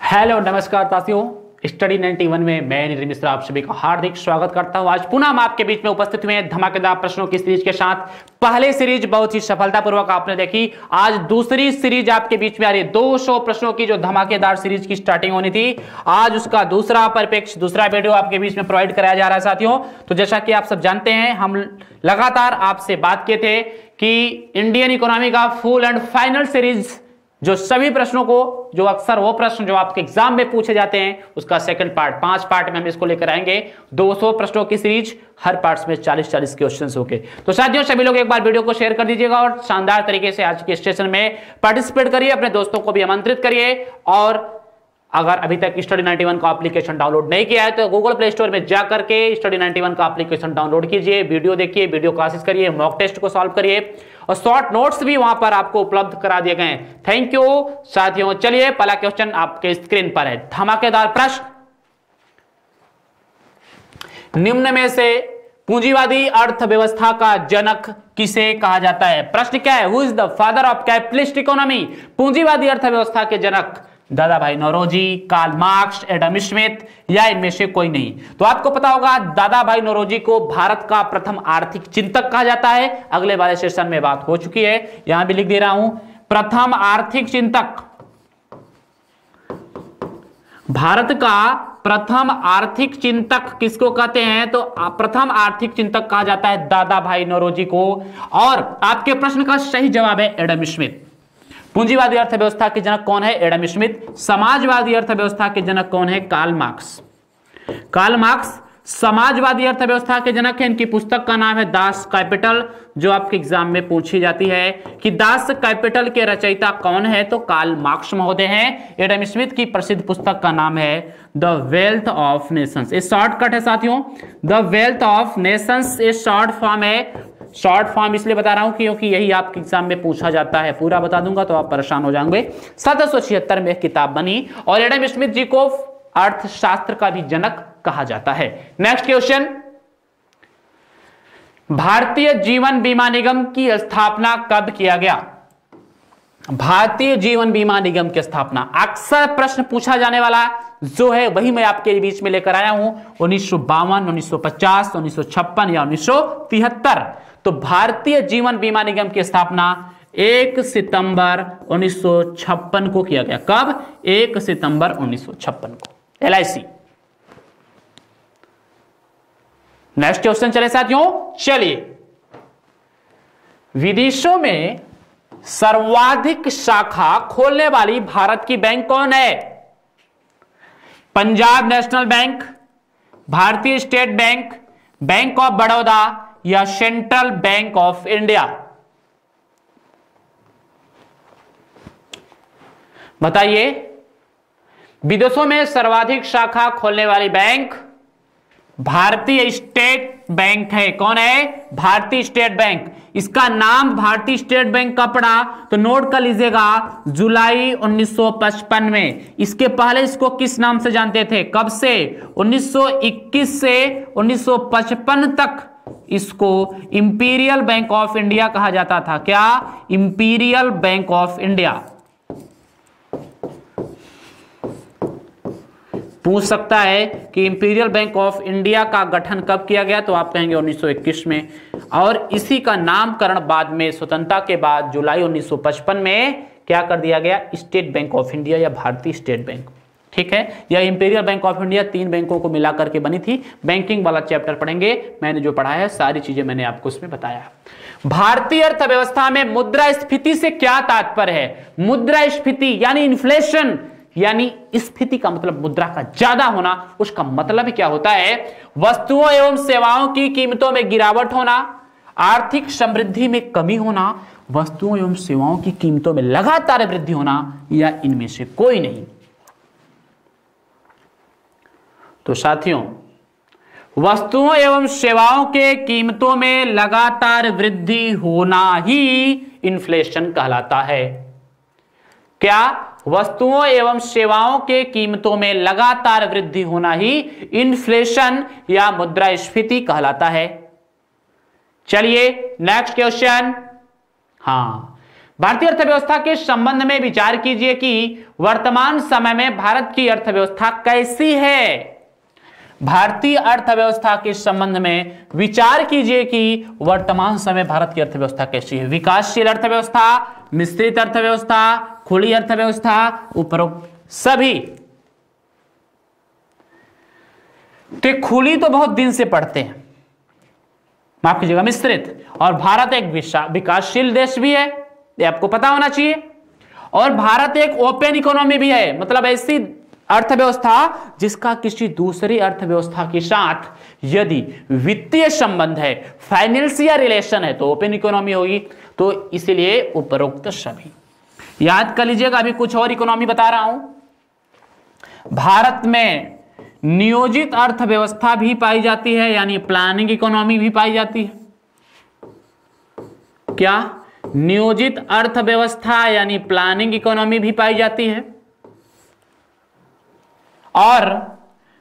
Hello नमस्कार साथियों, study 91 में मैं नितिन मिश्रा आप सभी का हार्दिक स्वागत करता हूं। आज पुनः हम आपके बीच में उपस्थित हुए हैं धमाकेदार प्रश्नों की सीरीज के साथ। पहले सीरीज बहुत ही सफलतापूर्वक आपने देखी, आज दूसरी सीरीज आपके बीच में आ रही है। 200 प्रश्नों की जो धमाकेदार सीरीज की स्टार्टिंग होनी थी, आज उसका दूसरा परिप्रेक्ष्य, दूसरा वीडियो आपके बीच में प्रोवाइड कराया जा रहा है साथियों। तो जैसा कि आप सब जानते हैं, हम लगातार आपसे बात किए थे कि इंडियन इकोनॉमी का फुल एंड फाइनल सीरीज, जो सभी प्रश्नों को, जो अक्सर वो प्रश्न जो आपके एग्जाम में पूछे जाते हैं, उसका सेकंड पार्ट, 5 पार्ट में हम इसको लेकर आएंगे। 200 प्रश्नों की सीरीज, हर पार्ट्स में 40-40 क्वेश्चंस होंगे। तो साथियों, सभी लोग एक बार वीडियो को शेयर कर दीजिएगा और शानदार तरीके से आज के सेशन में पार्टिसिपेट करिए, अपने दोस्तों को भी आमंत्रित करिए। और अगर अभी तक स्टडी 91 का एप्लीकेशन डाउनलोड नहीं किया है तो गूगल प्ले स्टोर में जाकर के स्टडी 91 का एप्लीकेशन डाउनलोड कीजिए, वीडियो देखिए, वीडियो क्लासेस करिए, मॉक टेस्ट को सॉल्व करिए और शॉर्ट नोट्स भी वहां पर आपको उपलब्ध करा दिए गए हैं। थैंक यू साथियों। चलिए, पहला क्वेश्चन आपके स्क्रीन पर है, धमाकेदार प्रश्न। निम्न में से पूंजीवादी अर्थव्यवस्था का जनक किसे कहा जाता है? प्रश्न क्या है? Who is the father of capitalist economy? पूंजीवादी अर्थव्यवस्था के जनक Dadabhai Naoroji, Karl Marx, Adam Smith या इनमें से कोई नहीं? तो आपको पता होगा, दादा भाई नौरोजी को भारत का प्रथम आर्थिक चिंतक कहा जाता है। अगले वाले सेशन में बात हो चुकी है, यहां भी लिख दे रहा हूं, प्रथम आर्थिक चिंतक, भारत का प्रथम आर्थिक चिंतक किसको कहते हैं? तो प्रथम आर्थिक चिंतक कहा जाता है दादा भाई नौरोजी को। और आपके प्रश्न का सही जवाब है एडम स्मिथ। पूंजीवादी अर्थव्यवस्था के जनक कौन है? Adam Smith. समाजवादी अर्थव्यवस्था के जनक कौन है? Karl Marx. कार्ल मार्क्स समाजवादी अर्थव्यवस्था के जनक है। इनकी पुस्तक का नाम है दास कैपिटल, जो आपके एग्जाम में पूछी जाती है कि दास कैपिटल के रचयिता कौन है? तो कार्ल मार्क्स महोदय हैं। एडम स्मिथ की प्रसिद्ध पुस्तक का नाम है द वेल्थ ऑफ नेशंस। ये शॉर्टकट है साथियों, द वेल्थ ऑफ नेशंस। ये शॉर्ट फॉर्म है। शॉर्ट फॉर्म इसलिए बता रहा हूं क्योंकि यही आपके एग्जाम में पूछा जाता है। पूरा बता दूंगा तो आप परेशान हो जाएंगे। 1776 में किताब बनी और एडम स्मिथ जी को अर्थशास्त्र का भी जनक कहा जाता है। नेक्स्ट क्वेश्चन, भारतीय जीवन बीमा निगम की स्थापना कब किया गया? भारतीय जीवन बीमा निगम की स्थापना अक्सर प्रश्न पूछा जाने वाला जो है, वही मैं आपके बीच में लेकर आया हूं। 1952, 1950, 1956 या 1973? तो भारतीय जीवन बीमा निगम की स्थापना 1 सितंबर 1956 को किया गया। कब? 1 सितंबर 1956 को, LIC। नेक्स्ट क्वेश्चन चले साथियों, चलिए, विदेशों में सर्वाधिक शाखा खोलने वाली भारत की बैंक कौन है? पंजाब नेशनल बैंक, भारतीय state bank, bank of Baroda या सेंट्रल बैंक ऑफ इंडिया? बताइए। विदेशों में सर्वाधिक शाखा खोलने वाली बैंक भारतीय स्टेट बैंक है। कौन है? भारतीय स्टेट बैंक। इसका नाम भारतीय स्टेट बैंक का पड़ा तो नोट कर लीजिएगा, जुलाई 1955 में। इसके पहले इसको किस नाम से जानते थे? कब से? 1921 से 1955 तक इसको इंपीरियल बैंक ऑफ इंडिया कहा जाता था। क्या? Imperial bank of India. पूछ सकता है कि इंपीरियल बैंक ऑफ इंडिया का गठन कब किया गया? तो आप कहेंगे 1921 में। और इसी का नामकरण बाद में स्वतंत्रता के बाद जुलाई 1955 में क्या कर दिया गया? स्टेट बैंक ऑफ इंडिया या भारतीय स्टेट बैंक। ठीक है, यह इंपीरियल बैंक ऑफ इंडिया 3 बैंकों को मिलाकर के बनी थी। बैंकिंग वाला चैप्टर पढ़ेंगे, मैंने जो पढ़ा है सारी चीजें मैंने आपको उसमें बताया। भारतीय अर्थव्यवस्था में मुद्रास्फीति से क्या तात्पर्य है? मुद्रास्फीति यानी इन्फ्लेशन, यानी स्फीति का मतलब मुद्रा का ज्यादा होना। उसका मतलब क्या होता है? वस्तुओं एवं सेवाओं की कीमतों में गिरावट होना, आर्थिक समृद्धि में कमी होना, वस्तुओं एवं सेवाओं की कीमतों में लगातार वृद्धि होना, या इनमें से कोई नहीं। तो साथियों, वस्तुओं एवं सेवाओं के कीमतों में लगातार वृद्धि होना ही इन्फ्लेशन कहलाता है। क्या? वस्तुओं एवं सेवाओं के कीमतों में लगातार वृद्धि होना ही इन्फ्लेशन या मुद्रास्फीति कहलाता है। चलिए नेक्स्ट क्वेश्चन। हाँ, भारतीय अर्थव्यवस्था के संबंध में विचार कीजिए कि वर्तमान समय में भारत की अर्थव्यवस्था कैसी है। भारतीय अर्थव्यवस्था के संबंध में विचार कीजिए कि वर्तमान समय भारत की अर्थव्यवस्था कैसी है। विकासशील अर्थव्यवस्था, मिश्रित अर्थव्यवस्था, खुली अर्थव्यवस्था, उपरोक्त सभी। तो खुली तो बहुत दिन से पढ़ते हैं, माफ कीजिएगा, मिश्रित। और भारत एक विकासशील देश भी है, ये आपको पता होना चाहिए। और भारत एक ओपन इकोनॉमी भी है, मतलब ऐसी अर्थव्यवस्था जिसका किसी दूसरी अर्थव्यवस्था के साथ यदि वित्तीय संबंध है, फाइनेंशियल रिलेशन है, तो ओपन इकोनॉमी होगी। तो इसलिए उपरोक्त सभी याद कर लीजिएगा। अभी कुछ और इकोनॉमी बता रहा हूं। भारत में नियोजित अर्थव्यवस्था भी पाई जाती है, यानी प्लानिंग इकोनॉमी भी पाई जाती है। क्या? नियोजित अर्थव्यवस्था यानी प्लानिंग इकोनॉमी भी पाई जाती है। और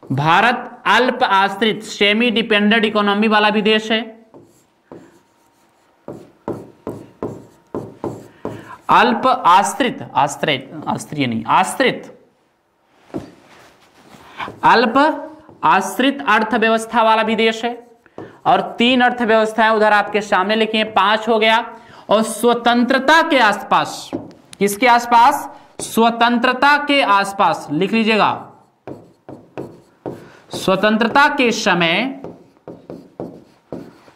भारत अल्प आश्रित सेमी डिपेंडेंट इकोनॉमी वाला भी देश है। अल्प आश्रित, आश्रित अल्प आश्रित अर्थव्यवस्था वाला भी देश है। और 3 अर्थव्यवस्थाएं उधर आपके सामने लिखी हैं, 5 हो गया। और स्वतंत्रता के आसपास, किसके आसपास? स्वतंत्रता के आसपास लिख लीजिएगा। स्वतंत्रता के समय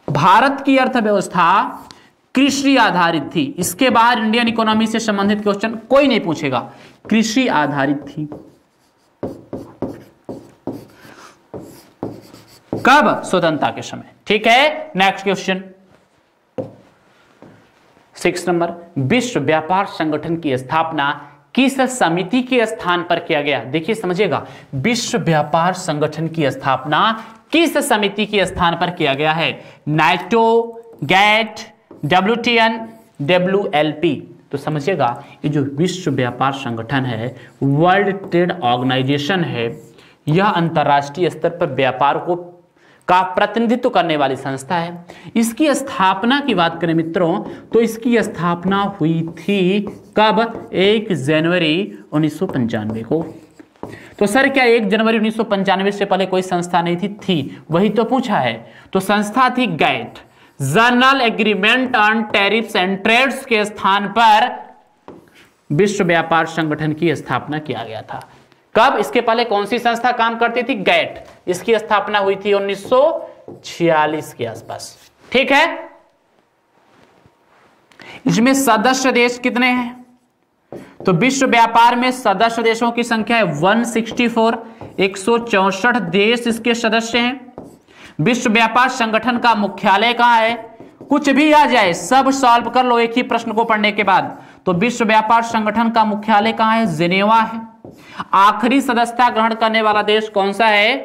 भारत की अर्थव्यवस्था कृषि आधारित थी। इसके बाहर इंडियन इकोनॉमी से संबंधित क्वेश्चन कोई नहीं पूछेगा, कृषि आधारित थी। कब? स्वतंत्रता के समय। ठीक है, नेक्स्ट क्वेश्चन 6 नंबर। विश्व व्यापार संगठन की स्थापना किस समिति के स्थान पर किया गया? देखिए समझिएगा, विश्व व्यापार संगठन की स्थापना किस समिति के स्थान पर किया गया है? NATO, GATT, WTO, WLP। तो समझिएगा, ये जो विश्व व्यापार संगठन है, वर्ल्ड ट्रेड ऑर्गेनाइजेशन है, यह अंतरराष्ट्रीय स्तर पर व्यापार का प्रतिनिधित्व करने वाली संस्था है। इसकी स्थापना की बात करें मित्रों, तो इसकी स्थापना हुई थी कब? 1 जनवरी 1995 को। तो सर क्या 1 जनवरी 1995 से पहले कोई संस्था नहीं थी? वही तो पूछा है। तो संस्था थी GATT, general agreement on tariffs and trades के स्थान पर विश्व व्यापार संगठन की स्थापना किया गया था। कब? इसके पहले कौन सी संस्था काम करती थी? गैट। इसकी स्थापना हुई थी 1946 के आसपास। ठीक है, इसमें सदस्य देश कितने हैं? तो विश्व व्यापार में सदस्य देशों की संख्या है 164, 164 देश इसके सदस्य हैं। विश्व व्यापार संगठन का मुख्यालय कहां है? कुछ भी आ जाए सब सॉल्व कर लो एक ही प्रश्न को पढ़ने के बाद। तो विश्व व्यापार संगठन का मुख्यालय कहां है? जिनेवा है। आखिरी सदस्यता ग्रहण करने वाला देश कौन सा है?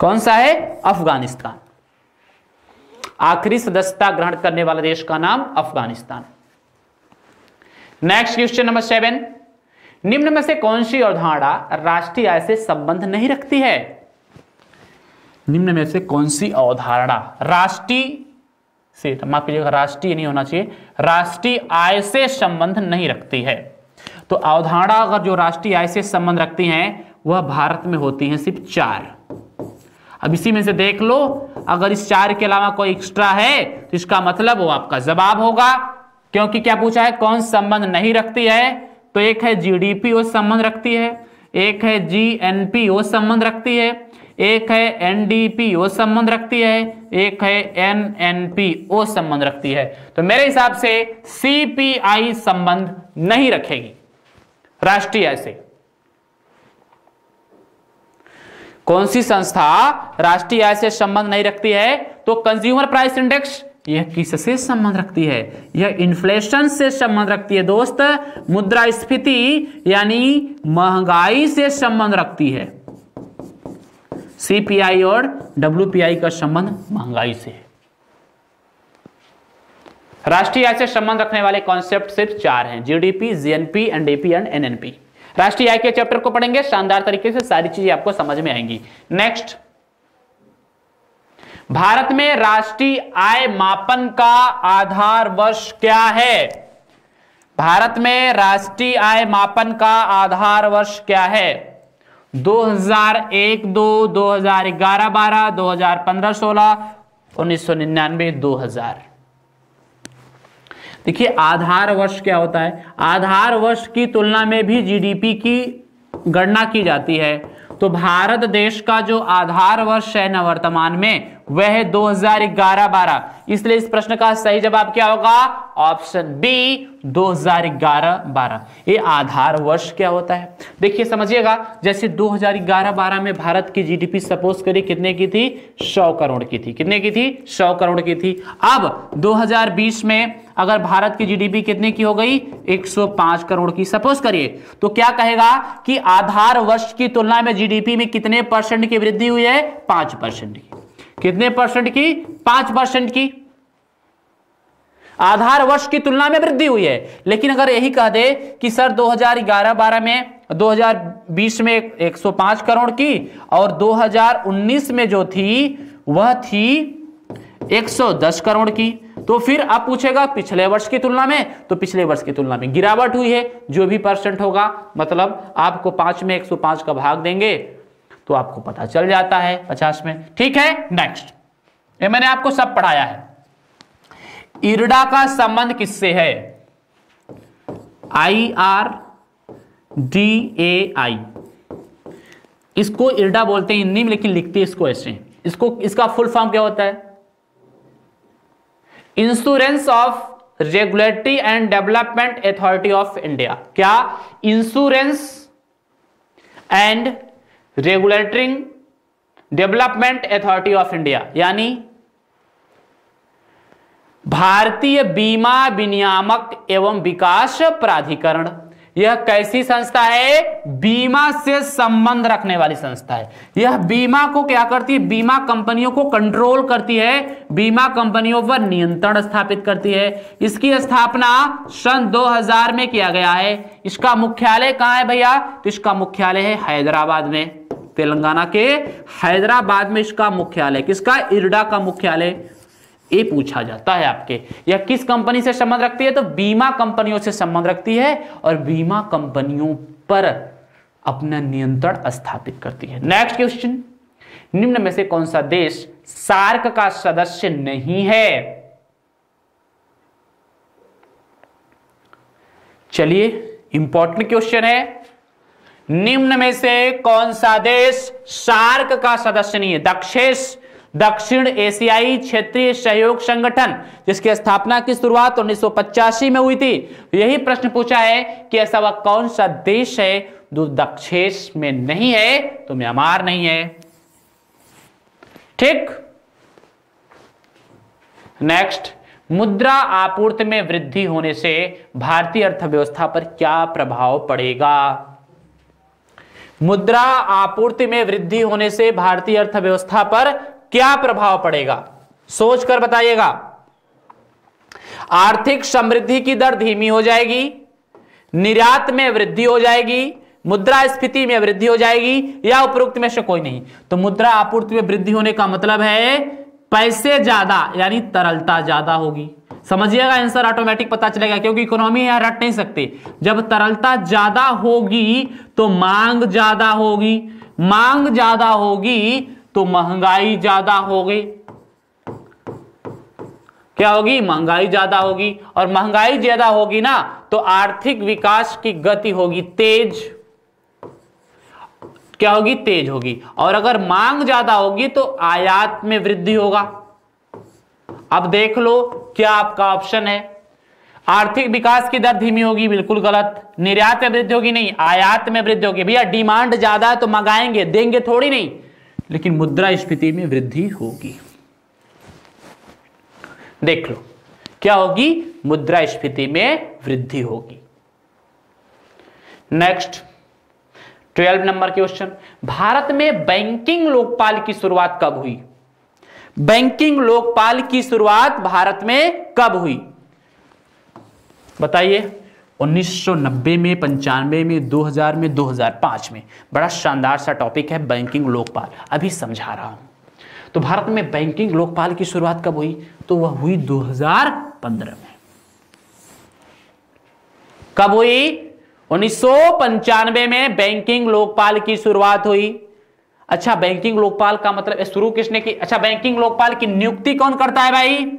कौन सा है? अफगानिस्तान। आखिरी सदस्यता ग्रहण करने वाला देश का नाम अफगानिस्तान। Next question number 7। निम्न में से कौन सी अवधारणा राष्ट्रीय आय से संबंध नहीं रखती है? निम्न में से कौन सी अवधारणा राष्ट्रीय से, माफ कीजिएगा, राष्ट्रीय नहीं होना चाहिए, राष्ट्रीय आय से संबंध नहीं रखती है? तो अवधारणा अगर जो राष्ट्रीय आय से संबंध रखती हैं वह भारत में होती हैं सिर्फ 4। अब इसी में से देख लो, अगर इस 4 के अलावा कोई एक्स्ट्रा है तो इसका मतलब वो आपका जवाब होगा। क्योंकि क्या पूछा है? कौन संबंध नहीं रखती है? तो एक है GDP वो संबंध रखती है, एक है GNP वो संबंध रखती है, एक है NDP वो संबंध रखती है, एक है NNP वो संबंध रखती है। तो मेरे हिसाब से CPI संबंध नहीं रखेगी राष्ट्रीय आय से। कौन सी संस्था राष्ट्रीय आय से संबंध नहीं रखती है? तो कंज्यूमर प्राइस इंडेक्स। यह किससे संबंध रखती है? यह इन्फ्लेशन से संबंध रखती है दोस्त। मुद्रास्फीति यानी महंगाई से संबंध रखती है। CPI और WPI का संबंध महंगाई से है। राष्ट्रीय आय से संबंध रखने वाले कॉन्सेप्ट सिर्फ 4 हैं, GDP, GNP, NDP and NNP। राष्ट्रीय आय के चैप्टर को पढ़ेंगे शानदार तरीके से, सारी चीजें आपको समझ में आएंगी। नेक्स्ट, भारत में राष्ट्रीय आय मापन का आधार वर्ष क्या है? भारत में राष्ट्रीय आय मापन का आधार वर्ष क्या है? 2001-2, 2011-12, 2015-16, 1999-2000। देखिए आधार वर्ष क्या होता है? आधार वर्ष की तुलना में भी जीडीपी की गणना की जाती है। तो भारत देश का जो आधार वर्ष है न वर्तमान में वह है 2011-12। इसलिए इस प्रश्न का सही जवाब क्या होगा? Option B 2011-12। ये आधार वर्ष क्या होता है देखिए समझिएगा। जैसे 2011-12 में भारत की जीडीपी सपोज करिए कितने की थी? 100 करोड़ की थी। कितने की थी? 100 करोड़ की थी। अब 2020 में अगर भारत की जीडीपी कितने की हो गई? 105 करोड़ की सपोज करिए, तो क्या कहेगा कि आधार वर्ष की तुलना में जीडीपी में कितने परसेंट की वृद्धि हुई है? 5% की। कितने परसेंट की? 5% की आधार वर्ष की तुलना में वृद्धि हुई है। लेकिन अगर यही कह दे कि सर 2011-12 में 2020 में 105 करोड़ की और 2019 में जो थी वह थी 110 करोड़ की, तो फिर आप पूछेगा पिछले वर्ष की तुलना में, तो पिछले वर्ष की तुलना में गिरावट हुई है। जो भी परसेंट होगा मतलब आपको 5 में 105 का भाग देंगे तो आपको पता चल जाता है 50 में। ठीक है, नेक्स्ट। ये मैंने आपको सब पढ़ाया है। इरडा का संबंध किससे है? IRDAI, इसको इरडा बोलते हैं हिंदी में, लेकिन लिखते इसको ऐसे। इसका फुल फॉर्म क्या होता है? Insurance of regulatory and development authority of India. क्या? Insurance and regulatory development authority of India, यानी भारतीय बीमा विनियामक एवं विकास प्राधिकरण। यह कैसी संस्था है? बीमा से संबंध रखने वाली संस्था है। यह बीमा को क्या करती है? बीमा कंपनियों को कंट्रोल करती है, बीमा कंपनियों पर नियंत्रण स्थापित करती है। इसकी स्थापना सन 2000 में किया गया है। इसका मुख्यालय कहां है भैया? तो इसका मुख्यालय है हैदराबाद में, तेलंगाना के हैदराबाद में इसका मुख्यालय। किसका? इरडा का मुख्यालय। ये पूछा जाता है आपके, यह किस कंपनी से संबंध रखती है? तो बीमा कंपनियों से संबंध रखती है और बीमा कंपनियों पर अपना नियंत्रण स्थापित करती है। नेक्स्ट क्वेश्चन, निम्न में से कौन सा देश सार्क का सदस्य नहीं है? चलिए इंपॉर्टेंट क्वेश्चन है। निम्न में से कौन सा देश सार्क का सदस्य नहीं है? दक्षिण एशियाई क्षेत्रीय सहयोग संगठन, जिसकी स्थापना की शुरुआत 1985 में हुई थी। यही प्रश्न पूछा है कि ऐसा वह कौन सा देश है जो दक्षिण में नहीं है? तो म्यांमार नहीं है। ठीक, नेक्स्ट, मुद्रा आपूर्ति में वृद्धि होने से भारतीय अर्थव्यवस्था पर क्या प्रभाव पड़ेगा? मुद्रा आपूर्ति में वृद्धि होने से भारतीय अर्थव्यवस्था पर क्या प्रभाव पड़ेगा? सोचकर बताइएगा। आर्थिक समृद्धि की दर धीमी हो जाएगी, निर्यात में वृद्धि हो जाएगी, मुद्रास्फीति में वृद्धि हो जाएगी, या उपरोक्त में से कोई नहीं। तो मुद्रा आपूर्ति में वृद्धि होने का मतलब है पैसे ज्यादा, यानी तरलता ज्यादा होगी। समझिएगा, आंसर ऑटोमेटिक पता चलेगा, क्योंकि इकोनॉमी यहां रट नहीं सकते। जब तरलता ज्यादा होगी तो मांग ज्यादा होगी, मांग ज्यादा होगी तो महंगाई ज्यादा होगी। क्या होगी? महंगाई ज्यादा होगी, और महंगाई ज्यादा होगी ना तो आर्थिक विकास की गति होगी तेज। क्या होगी? तेज होगी। और अगर मांग ज्यादा होगी तो आयात में वृद्धि होगा। अब देख लो क्या आपका ऑप्शन है। आर्थिक विकास की दर धीमी होगी, बिल्कुल गलत। निर्यात में वृद्धि होगी, नहीं, आयात में वृद्धि होगी। भैया डिमांड ज्यादा है तो मंगाएंगे, देंगे थोड़ी नहीं, लेकिन मुद्रास्फीति में वृद्धि होगी। देख लो क्या होगी? मुद्रास्फीति में वृद्धि होगी। नेक्स्ट 12 नंबर क्वेश्चन, भारत में बैंकिंग लोकपाल की शुरुआत कब हुई? बैंकिंग लोकपाल की शुरुआत भारत में कब हुई? बताइए। 1990 में, 95 में, 2000 में, 2005 में। बड़ा शानदार सा टॉपिक है बैंकिंग लोकपाल, अभी समझा रहा हूं। तो भारत में बैंकिंग लोकपाल की शुरुआत कब हुई? तो वह हुई 2015 में। कब हुई? 1995 में बैंकिंग लोकपाल की शुरुआत हुई। अच्छा, बैंकिंग लोकपाल का मतलब शुरू किसने की? अच्छा, बैंकिंग लोकपाल की नियुक्ति कौन करता है भाई?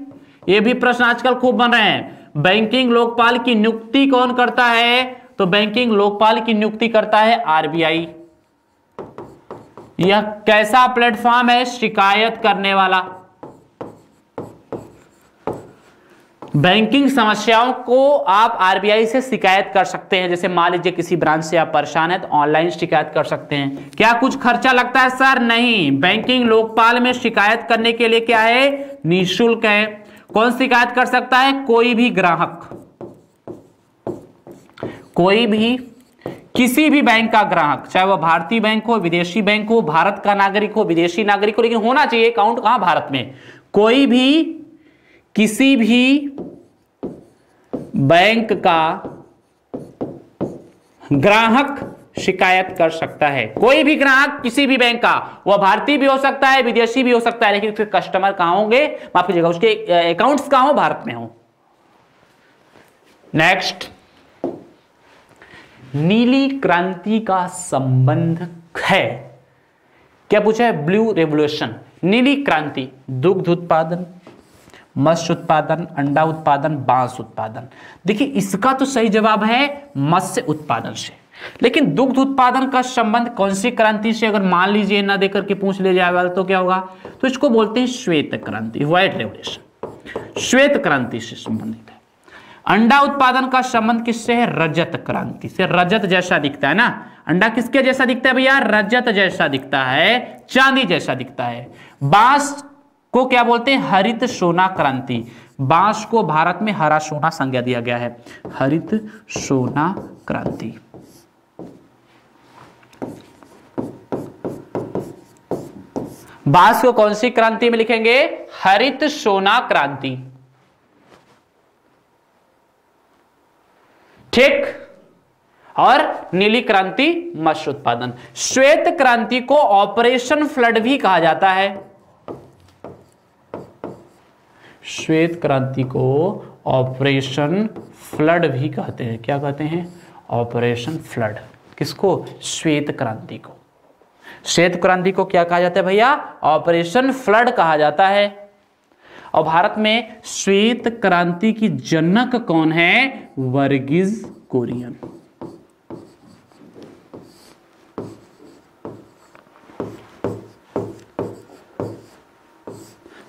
ये भी प्रश्न आजकल खूब बन रहे हैं। बैंकिंग लोकपाल की नियुक्ति कौन करता है? तो बैंकिंग लोकपाल की नियुक्ति करता है आरबीआई। यह कैसा प्लेटफॉर्म है? शिकायत करने वाला। बैंकिंग समस्याओं को आप आरबीआई से शिकायत कर सकते हैं। जैसे मान लीजिए किसी ब्रांच से आप परेशान हैं तो ऑनलाइन शिकायत कर सकते हैं। क्या कुछ खर्चा लगता है? सर नहीं। बैंकिंग लोकपाल में शिकायत करने के लिए क्या है? निःशुल्क है। कौन शिकायत कर सकता है? कोई भी ग्राहक, कोई भी किसी भी बैंक का ग्राहक, चाहे वह भारतीय बैंक हो, विदेशी बैंक हो, भारत का नागरिक हो, विदेशी नागरिक हो, लेकिन होना चाहिए अकाउंट कहां? भारत में। कोई भी किसी भी बैंक का ग्राहक शिकायत कर सकता है। कोई भी ग्राहक किसी भी बैंक का, वह भारतीय भी हो सकता है, विदेशी भी हो सकता है, लेकिन उसके कस्टमर कहां होंगे? माफ कीजिएगा, उसके अकाउंट्स कहां हो? भारत में हो। नेक्स्ट, नीली क्रांति का संबंध है, क्या पूछा है? Blue revolution. नीली क्रांति, दुग्ध उत्पादन, मत्स्य उत्पादन, अंडा उत्पादन, बांस उत्पादन। देखिए इसका तो सही जवाब है मत्स्य उत्पादन से, लेकिन दुग्ध उत्पादन का संबंध कौन सी क्रांति से? अगर मान लीजिए ना देकर के पूछ ले जाएगा तो क्या होगा? तो इसको बोलते हैं श्वेत क्रांति, व्हाइट रेवोल्यूशन। श्वेत क्रांति से संबंधित है। अंडा उत्पादन का संबंध किससे है? रजत क्रांति से। रजत जैसा दिखता है ना अंडा, किसके जैसा दिखता है भैया? रजत जैसा दिखता है, चांदी जैसा दिखता है। बांस को क्या बोलते हैं? हरित सोना क्रांति। बांस को भारत में हरा सोना संज्ञा दिया गया है, हरित सोना क्रांति। बांस को कौन सी क्रांति में लिखेंगे? हरित सोना क्रांति। ठीक। और नीली क्रांति मत्स्य उत्पादन। श्वेत क्रांति को ऑपरेशन फ्लड भी कहा जाता है। श्वेत क्रांति को ऑपरेशन फ्लड भी कहते हैं। क्या कहते हैं? Operation flood. किसको? श्वेत क्रांति को। श्वेत क्रांति को क्या कहा जाता है भैया? ऑपरेशन फ्लड कहा जाता है। और भारत में श्वेत क्रांति की जनक कौन है? वर्गीज कुरियन।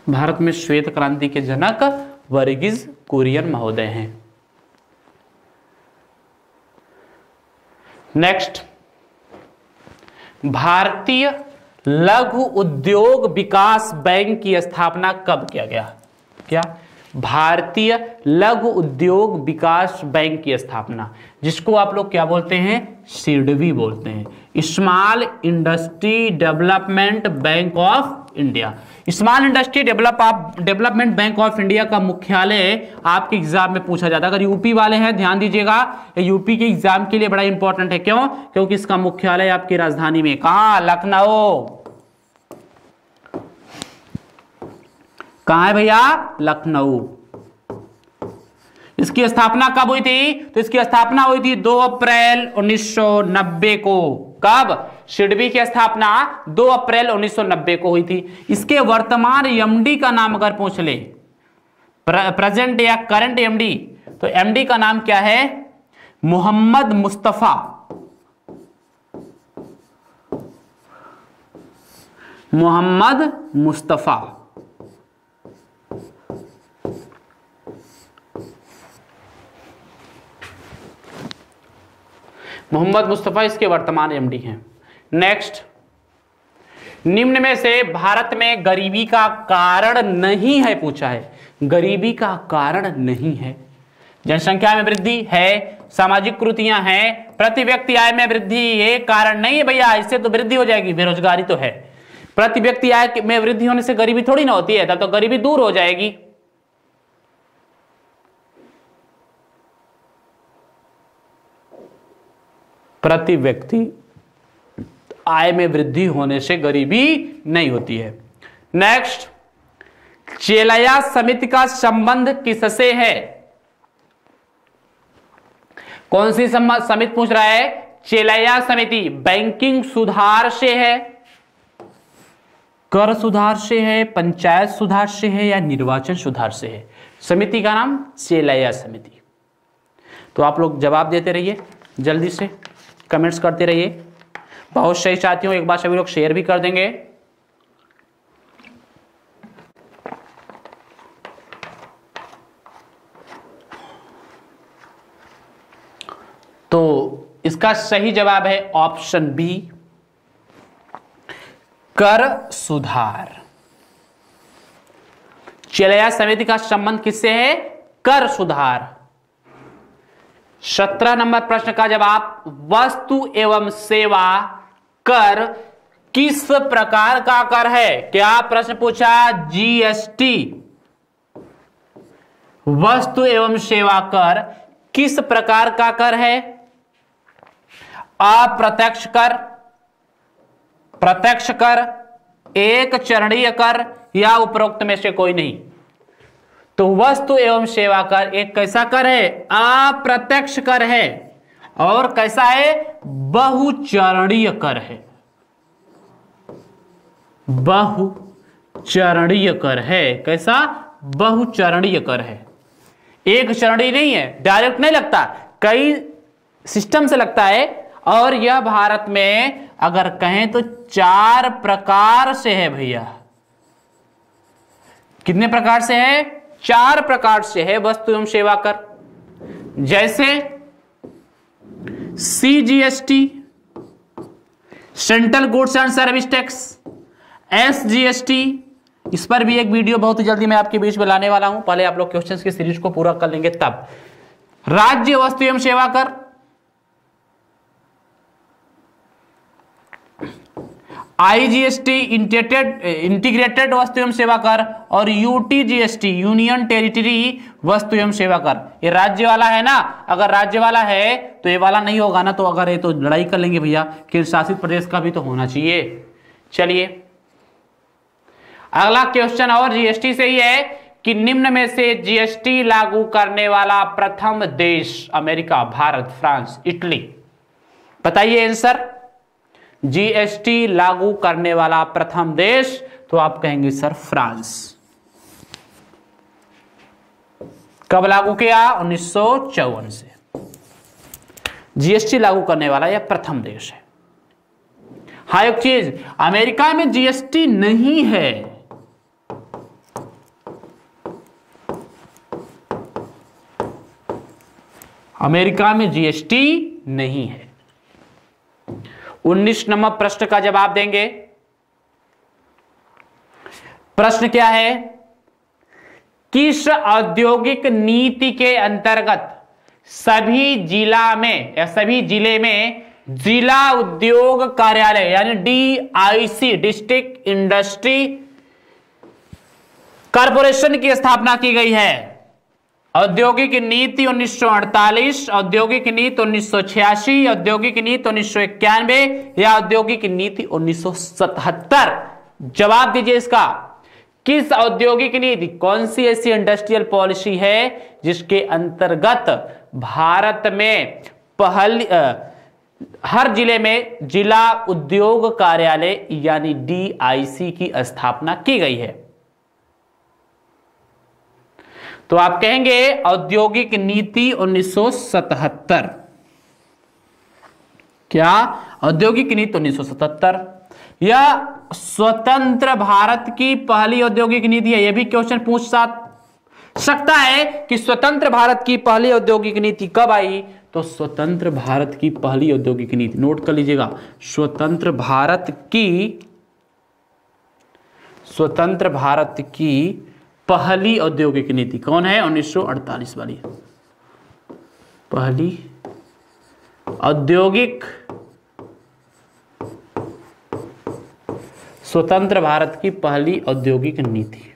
भारत में श्वेत क्रांति के जनक वर्गीज कुरियन महोदय हैं। नेक्स्ट, भारतीय लघु उद्योग विकास बैंक की स्थापना कब किया गया? क्या? भारतीय लघु उद्योग विकास बैंक की स्थापना, जिसको आप लोग क्या बोलते हैं? सिडबी बोलते हैं, small industry development bank of India. Small industry development bank of India का मुख्यालय आपके एग्जाम में पूछा जाता है। अगर यूपी वाले हैं ध्यान दीजिएगा, यूपी के एग्जाम के लिए बड़ा इंपॉर्टेंट है। क्यों? क्योंकि इसका मुख्यालय आपकी राजधानी में। कहां? लखनऊ। कहां है भैया? लखनऊ। इसकी स्थापना कब हुई थी? तो इसकी स्थापना हुई थी 2 अप्रैल 1990 को। कब? सिडबी की स्थापना 2 अप्रैल 1990 को हुई थी। इसके वर्तमान एमडी का नाम अगर पूछ ले, प्रेजेंट या करंट एमडी, तो एमडी का नाम क्या है? मोहम्मद मुस्तफा। मोहम्मद मुस्तफा। मोहम्मद मुस्तफा इसके वर्तमान एमडी हैं। नेक्स्ट, निम्न में से भारत में गरीबी का कारण नहीं है पूछा है। गरीबी का कारण नहीं है। जनसंख्या में वृद्धि है, सामाजिक कुरीतियां हैं, प्रति व्यक्ति आय में वृद्धि, ये कारण नहीं है भैया। इससे तो वृद्धि हो जाएगी, बेरोजगारी तो है। प्रति व्यक्ति आय में वृद्धि होने से गरीबी थोड़ी ना होती है, तब तो गरीबी दूर हो जाएगी। प्रति व्यक्ति आय में वृद्धि होने से गरीबी नहीं होती है। नेक्स्ट, चेलैया समिति का संबंध किससे है? कौन सी समिति पूछ रहा है? चेलैया समिति बैंकिंग सुधार से है, कर सुधार से है, पंचायत सुधार से है या निर्वाचन सुधार से है? समिति का नाम चेलैया समिति। तो आप लोग जवाब देते रहिए, जल्दी से कमेंट्स करते रहिए। बहुत सही साथियों, एक बार सभी लोग शेयर भी कर देंगे। तो इसका सही जवाब है ऑप्शन बी, कर सुधार। चेलैया समिति का संबंध किससे है? कर सुधार। 17 नंबर प्रश्न का जवाब, वस्तु एवं सेवा कर किस प्रकार का कर है? क्या प्रश्न पूछा? जीएसटी, वस्तु एवं सेवा कर किस प्रकार का कर है? अप्रत्यक्ष कर, प्रत्यक्ष कर, एक चरणीय कर या उपरोक्त में से कोई नहीं। तो वस्तु एवं सेवा कर एक कैसा कर है? अप्रत्यक्ष कर है। और कैसा है? बहुचरणीय कर है, बहुचरणीय कर है। कैसा? बहुचरणीय कर है, एक चरणीय नहीं है, डायरेक्ट नहीं लगता, कई सिस्टम से लगता है। और यह भारत में अगर कहें तो 4 प्रकार से है भैया। कितने प्रकार से है? 4 प्रकार से है वस्तु एवं सेवा कर। जैसे CGST, central goods and service tax, SGST, इस पर भी एक वीडियो बहुत ही जल्दी मैं आपके बीच में लाने वाला हूं। पहले आप लोग क्वेश्चंस की सीरीज को पूरा कर लेंगे तब। राज्य वस्तु एवं सेवा कर, आईजीएसटी इंटीग्रेटेड वस्तु एवं सेवा कर, और यूटीजीएसटी यूनियन टेरिटरी वस्तु एवं सेवा कर। ये राज्य वाला है ना, अगर राज्य वाला है तो ये वाला नहीं होगा ना, तो अगर ये तो लड़ाई कर लेंगे भैया। केंद्र शासित प्रदेश का भी तो होना चाहिए। चलिए अगला क्वेश्चन और जीएसटी से ही है कि निम्न में से जीएसटी लागू करने वाला प्रथम देश? America, Bharat, France, Italy. बताइए आंसर। जीएसटी लागू करने वाला प्रथम देश, तो आप कहेंगे सर फ्रांस। कब लागू किया? 1954 से जीएसटी लागू करने वाला यह प्रथम देश है। हाँ एक चीज, अमेरिका में जीएसटी नहीं है। अमेरिका में जीएसटी नहीं है। 19 नंबर प्रश्न का जवाब देंगे। प्रश्न क्या है? किस औद्योगिक नीति के अंतर्गत सभी जिला में या सभी जिले में जिला उद्योग कार्यालय यानी डीआईसी, डिस्ट्रिक्ट इंडस्ट्री कॉरपोरेशन की स्थापना की गई है? औद्योगिक नीति 1948, औद्योगिक नीति 1986, औद्योगिक नीति 1991 या औद्योगिक नीति 1977? जवाब दीजिए इसका। किस औद्योगिक नीति, कौन सी ऐसी इंडस्ट्रियल पॉलिसी है जिसके अंतर्गत भारत में हर जिले में जिला उद्योग कार्यालय यानी डीआईसी की स्थापना की गई है? तो आप कहेंगे औद्योगिक नीति 1977। क्या? औद्योगिक नीति 1977। यह स्वतंत्र भारत की पहली औद्योगिक नीति है। यह भी क्वेश्चन पूछ सकता है कि स्वतंत्र भारत की पहली औद्योगिक नीति कब आई? तो स्वतंत्र भारत की पहली औद्योगिक नीति, नोट कर लीजिएगा, स्वतंत्र भारत की पहली औद्योगिक नीति कौन है? 1948 वाली पहली औद्योगिक, स्वतंत्र भारत की पहली औद्योगिक नीति।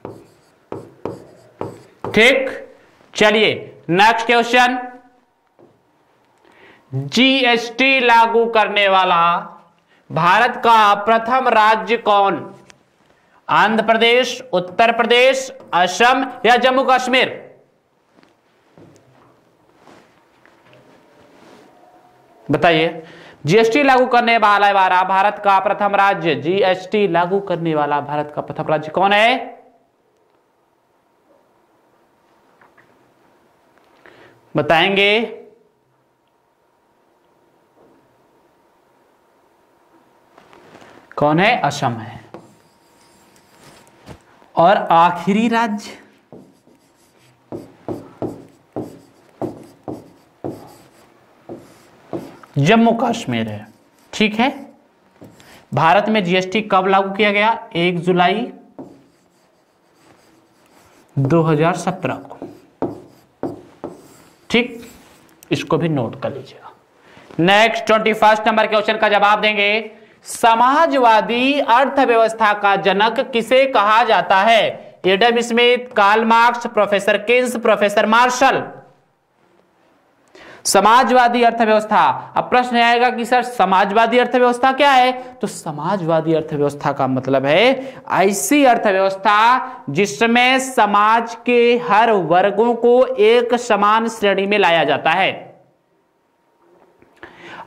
ठीक, चलिए नेक्स्ट क्वेश्चन। जीएसटी लागू करने वाला भारत का प्रथम राज्य कौन? आंध्र प्रदेश, उत्तर प्रदेश, असम या जम्मू कश्मीर? बताइए। जीएसटी लागू करने वाला भारत का प्रथम राज्य, जीएसटी लागू करने वाला भारत का प्रथम राज्य कौन है? बताएंगे। कौन है? असम है। और आखिरी राज्य जम्मू कश्मीर है। ठीक है। भारत में जीएसटी कब लागू किया गया? 1 जुलाई 2017 को। ठीक, इसको भी नोट कर लीजिएगा। नेक्स्ट 21 नंबर क्वेश्चन का जवाब देंगे। समाजवादी अर्थव्यवस्था का जनक किसे कहा जाता है? Adam Smith, Karl Marx, professor Keynes, professor Marshall. समाजवादी अर्थव्यवस्था। अब प्रश्न आएगा कि सर समाजवादी अर्थव्यवस्था क्या है? तो समाजवादी अर्थव्यवस्था का मतलब है ऐसी अर्थव्यवस्था जिसमें समाज के हर वर्गों को एक समान श्रेणी में लाया जाता है।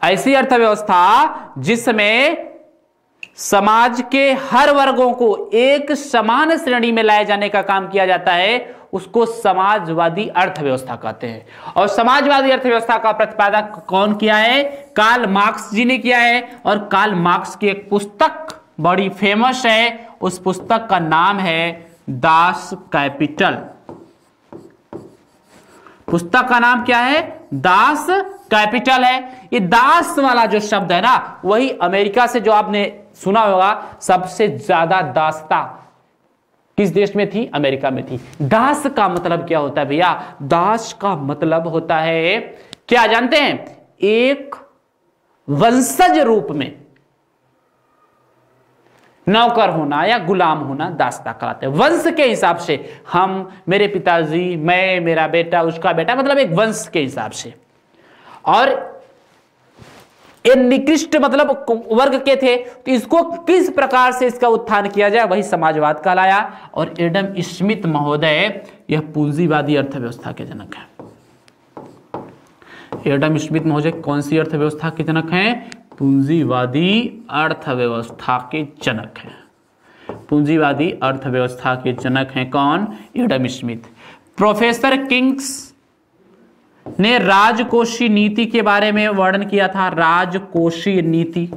ऐसी अर्थव्यवस्था जिसमें समाज के हर वर्गों को एक समान श्रेणी में लाए जाने का काम किया जाता है, उसको समाजवादी अर्थव्यवस्था कहते हैं। और समाजवादी अर्थव्यवस्था का प्रतिपादक कौन किया है? कार्ल मार्क्स जी ने किया है। और कार्ल मार्क्स की एक पुस्तक बड़ी फेमस है, उस पुस्तक का नाम है दास कैपिटल। पुस्तक का नाम क्या है? दास कैपिटल है। ये दास वाला जो शब्द है ना, वही अमेरिका से जो आपने सुना होगा, सबसे ज्यादा दासता किस देश में थी? अमेरिका में थी। दास का मतलब क्या होता है भैया? दास का मतलब होता है, क्या जानते हैं? एक वंशज रूप में नौकर होना या गुलाम होना दासता कहलाते हैं। वंश के हिसाब से हम, मेरे पिताजी, मैं, मेरा बेटा, उसका बेटा, मतलब एक वंश के हिसाब से। और ये निकृष्ट मतलब वर्ग के थे, तो इसको किस प्रकार से इसका उत्थान किया जाए, वही समाजवाद कहलाया। और एडम स्मिथ महोदय यह पूंजीवादी अर्थव्यवस्था के जनक है। एडम स्मिथ महोदय कौन सी अर्थव्यवस्था के जनक हैं? पूंजीवादी अर्थव्यवस्था के जनक हैं। पूंजीवादी अर्थव्यवस्था के जनक हैं कौन? Adam Smith. प्रोफेसर किंग्स ने राजकोषीय नीति के बारे में वर्णन किया था। राजकोषीय नीति,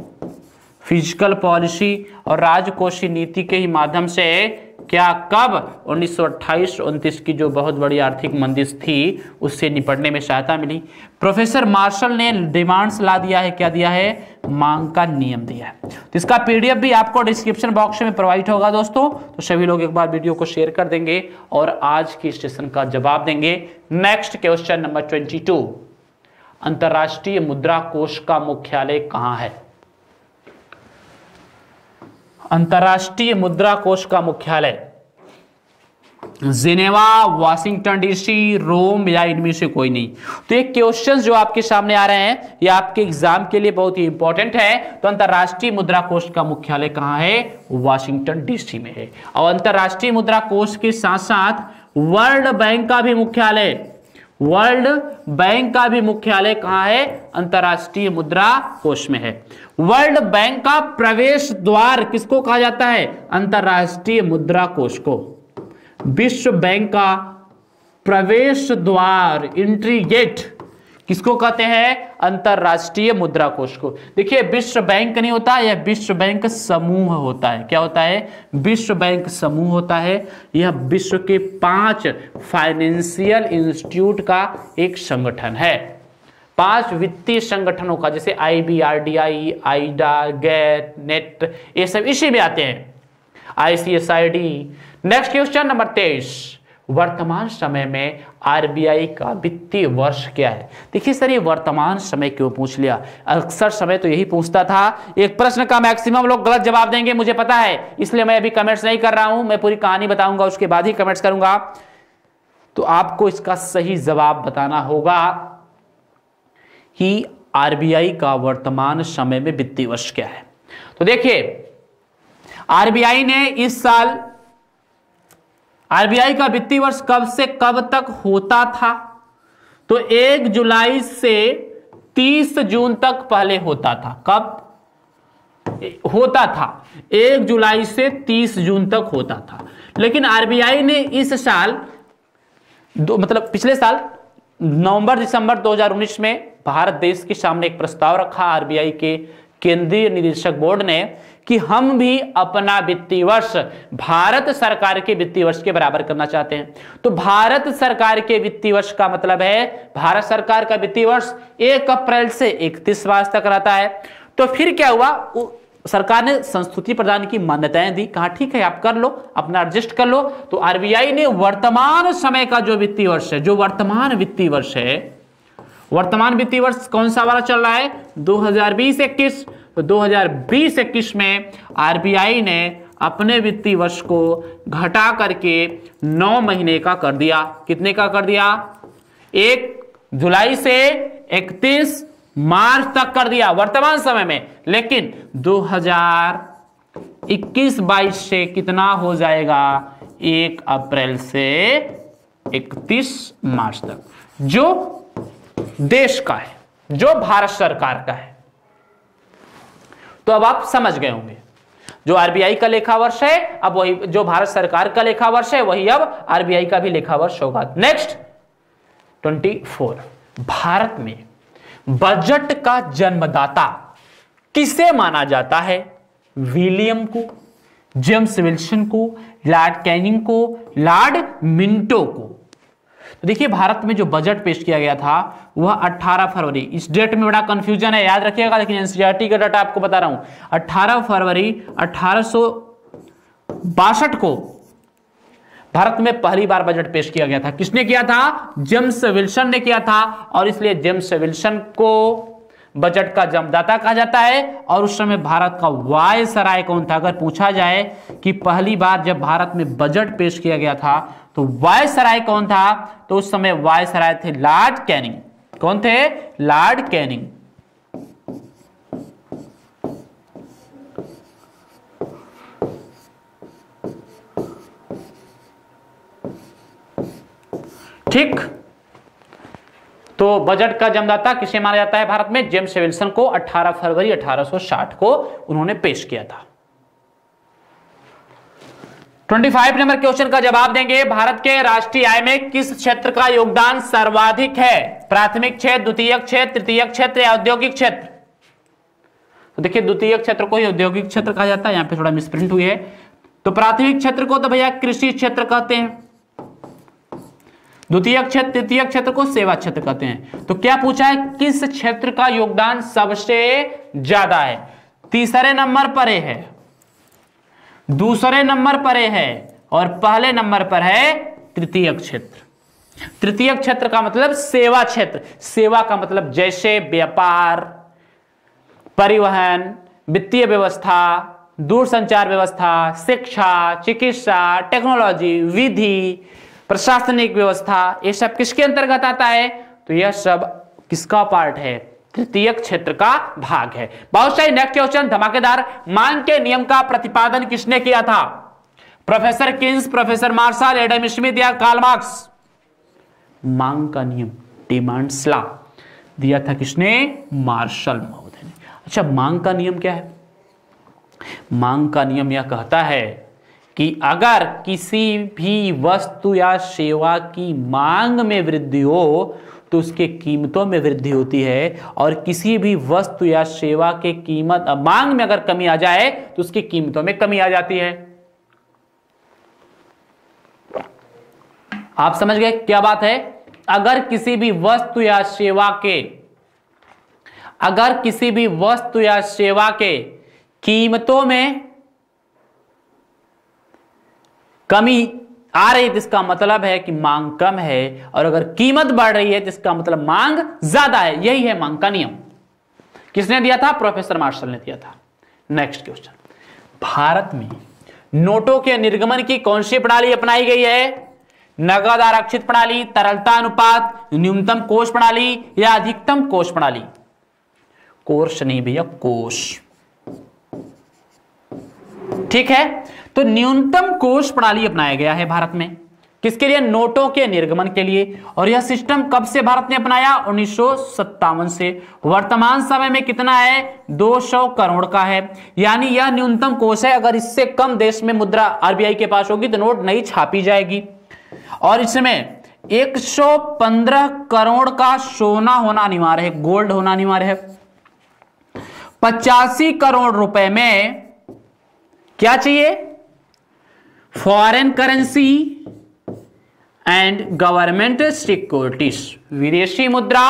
फिजिकल पॉलिसी और राजकोषीय नीति के ही माध्यम से क्या, कब? 1928-29 की जो बहुत बड़ी आर्थिक मंदी थी, उससे निपटने में सहायता मिली। प्रोफेसर मार्शल ने डिमांड्स ला दिया है, क्या दिया है? मांग का नियम दिया है। तो इसका पीडीएफ भी आपको डिस्क्रिप्शन बॉक्स में प्रोवाइड होगा दोस्तों, तो सभी लोग एक बार वीडियो को शेयर कर देंगे और आज के सेशन का जवाब देंगे। नेक्स्ट क्वेश्चन नंबर 22, अंतरराष्ट्रीय मुद्रा कोष का मुख्यालय कहां है? अंतरराष्ट्रीय मुद्रा कोष का मुख्यालय जिनेवा, वाशिंगटन डीसी, रोम या इनमें से कोई नहीं। तो ये क्वेश्चंस जो आपके सामने आ रहे हैं, ये आपके एग्जाम के लिए बहुत ही इंपॉर्टेंट है। तो अंतरराष्ट्रीय मुद्रा कोष का मुख्यालय कहां है? वाशिंगटन डीसी में है। और अंतरराष्ट्रीय मुद्रा कोष के साथ साथ वर्ल्ड बैंक का भी मुख्यालय, वर्ल्ड बैंक का भी मुख्यालय कहां है? अंतरराष्ट्रीय मुद्रा कोष में है। वर्ल्ड बैंक का प्रवेश द्वार किसको कहा जाता है? अंतरराष्ट्रीय मुद्रा कोष को। विश्व बैंक का प्रवेश द्वार, एंट्री गेट, किसको कहते हैं? अंतरराष्ट्रीय मुद्रा कोष को। देखिए, विश्व बैंक नहीं होता, यह विश्व बैंक समूह होता है। क्या होता है? विश्व बैंक समूह होता है। यह विश्व के 5 फाइनेंशियल इंस्टीट्यूट का एक संगठन है। 5 वित्तीय संगठनों का, जैसे IBRDI, आइडा, गेट, नेट, ये सब इसी में आते हैं। ICSID। नेक्स्ट क्वेश्चन नंबर 23, वर्तमान समय में RBI का वित्तीय वर्ष क्या है? देखिए सर, ये वर्तमान समय क्यों पूछ लिया? अक्सर समय तो यही पूछता था। एक प्रश्न का मैक्सिमम लोग गलत जवाब देंगे, मुझे पता है, इसलिए मैं अभी कमेंट्स नहीं कर रहा हूं। मैं पूरी कहानी बताऊंगा, उसके बाद ही कमेंट्स करूंगा। तो आपको इसका सही जवाब बताना होगा कि RBI का वर्तमान समय में वित्तीय वर्ष क्या है। तो देखिए, आरबीआई ने इस साल, आरबीआई का वित्तीय वर्ष कब से कब तक होता था? तो 1 जुलाई से 30 जून तक पहले होता था। कब होता था? 1 जुलाई से 30 जून तक होता था। लेकिन आरबीआई ने इस साल मतलब पिछले साल नवंबर दिसंबर 2019 में भारत देश के सामने एक प्रस्ताव रखा आरबीआई के केंद्रीय निदेशक बोर्ड ने कि हम भी अपना वित्तीय वर्ष भारत सरकार के वित्तीय वर्ष के बराबर करना चाहते हैं। तो भारत सरकार के वित्तीय वर्ष का मतलब है, भारत सरकार का वित्तीय वर्ष 1 अप्रैल से 31 मार्च तक रहता है। तो फिर क्या हुआ, सरकार ने संस्तुति प्रदान की, मान्यताएं दी, कहा ठीक है आप कर लो, अपना एडजस्ट कर लो। तो आरबीआई ने वर्तमान समय का जो वित्तीय वर्ष है, जो वर्तमान वित्तीय वर्ष है, वर्तमान वित्तीय वर्ष कौन सा वाला चल रहा है? 2020-21। तो 2020-21 में आरबीआई ने अपने वित्तीय वर्ष को घटा करके 9 महीने का कर दिया। कितने का कर दिया? 1 जुलाई से 31 मार्च तक कर दिया वर्तमान समय में। लेकिन 2021-22 से कितना हो जाएगा? 1 अप्रैल से 31 मार्च तक, जो देश का है, जो भारत सरकार का है। तो अब आप समझ गए होंगे, जो आरबीआई का लेखा वर्ष है अब वही, जो भारत सरकार का लेखा वर्ष है वही अब आरबीआई का भी लेखा वर्ष होगा। नेक्स्ट 24, भारत में बजट का जन्मदाता किसे माना जाता है? विलियम को, जेम्स विल्सन को, लॉर्ड कैनिंग को, लॉर्ड मिंटो को। तो देखिए भारत में जो बजट पेश किया गया था वह 18 फरवरी, इस डेट में बड़ा कंफ्यूजन है याद रखिएगा, लेकिन एनसीईआरटी का डाटा आपको बता रहा हूं। 18 फरवरी 1862 को भारत में पहली बार बजट पेश किया गया था। किसने किया था? जेम्स विल्सन ने किया था, और इसलिए जेम्स विल्सन को बजट का जन्मदाता कहा जाता है। और उस समय भारत का वायसराय कौन था? अगर पूछा जाए कि पहली बार जब भारत में बजट पेश किया गया था तो वायसराय कौन था, तो उस समय वायसराय थे लॉर्ड कैनिंग। कौन थे? Lord Canning. ठीक, तो बजट का जन्मदाता किसे माना जाता है भारत में? जेम्स विल्सन को 18 फरवरी 1860 को उन्होंने पेश किया था। 25 नंबर क्वेश्चन का जवाब देंगे। भारत के राष्ट्रीय आय में किस क्षेत्र का योगदान सर्वाधिक है? प्राथमिक क्षेत्र, द्वितीयक क्षेत्र, तृतीयक क्षेत्र या औद्योगिक क्षेत्र? तो देखिए द्वितीयक क्षेत्र को ही औद्योगिक क्षेत्र कहा जाता है, यहां पे थोड़ा मिसप्रिंट हुई है। तो प्राथमिक क्षेत्र को तो भैया कृषि क्षेत्र कहते हैं, द्वितीयक क्षेत्र, तृतीयक क्षेत्र को सेवा क्षेत्र कहते हैं। तो क्या पूछा है? किस क्षेत्र का योगदान सबसे ज्यादा है? तीसरे नंबर पर है, दूसरे नंबर पर है, और पहले नंबर पर है तृतीयक क्षेत्र। तृतीयक क्षेत्र का मतलब सेवा क्षेत्र। सेवा का मतलब जैसे व्यापार, परिवहन, वित्तीय व्यवस्था, दूरसंचार व्यवस्था, शिक्षा, चिकित्सा, टेक्नोलॉजी, विधि, प्रशासनिक व्यवस्था, ये सब किसके अंतर्गत आता है? तो यह सब किसका पार्ट है? तृतीयक क्षेत्र का भाग है। बहुत सही। नेक्स्ट क्वेश्चन धमाकेदार। मांग के नियम का प्रतिपादन किसने किया था? Professor Keynes, professor Marshall, Adam Smith या कार्ल मार्क्स? मांग का नियम, डिमांड्स लॉ दिया था किसने? मार्शल महोदय ने। अच्छा, मांग का नियम क्या है? मांग का नियम यह कहता है कि अगर किसी भी वस्तु या सेवा की मांग में वृद्धि हो तो उसके कीमतों में वृद्धि होती है, और किसी भी वस्तु या सेवा के कीमत मांग में अगर कमी आ जाए तो उसकी कीमतों में कमी आ जाती है। आप समझ गए क्या बात है? अगर किसी भी वस्तु या सेवा के, अगर किसी भी वस्तु या सेवा के कीमतों में कमी आ रही है तो इसका मतलब है कि मांग कम है, और अगर कीमत बढ़ रही है तो इसका मतलब मांग ज्यादा है। यही है मांग का नियम। किसने दिया था? प्रोफेसर मार्शल ने दिया था। Next question. भारत में नोटों के निर्गमन की कौन सी प्रणाली अपनाई गई है? नगद आरक्षित प्रणाली, तरलता अनुपात, न्यूनतम कोष प्रणाली या अधिकतम कोष प्रणाली? कोष नहीं भैया, कोष। ठीक है, तो न्यूनतम कोष प्रणाली अपनाया गया है भारत में, किसके लिए? नोटों के निर्गमन के लिए। और यह सिस्टम कब से भारत ने अपनाया? 1957 से। वर्तमान समय में कितना है? 200 करोड़ का है, यानी यह न्यूनतम कोष है। अगर इससे कम देश में मुद्रा आरबीआई के पास होगी तो नोट नहीं छापी जाएगी। और इसमें 115 करोड़ का सोना होना अनिवार्य है, गोल्ड होना अनिवार्य है। 85 करोड़ रुपए में क्या चाहिए? Foreign currency and government securities, विदेशी मुद्रा